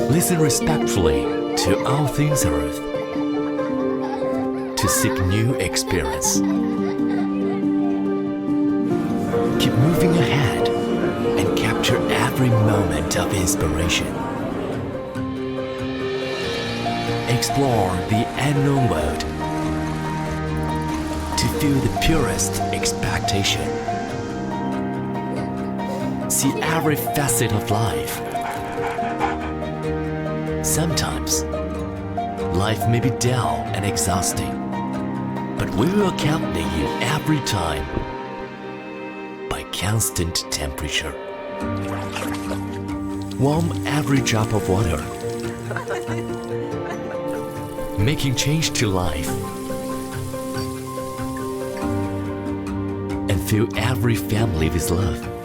Listen respectfully to all things earth, to seek new experience. Keep moving ahead and capture every moment of inspiration. Explore the unknown world to feel the purest expectation. See every facet of life. Sometimes, life may be dull and exhausting, but we will accompany you every time by constant temperature. Warm every drop of water, making change to life, and fill every family with love.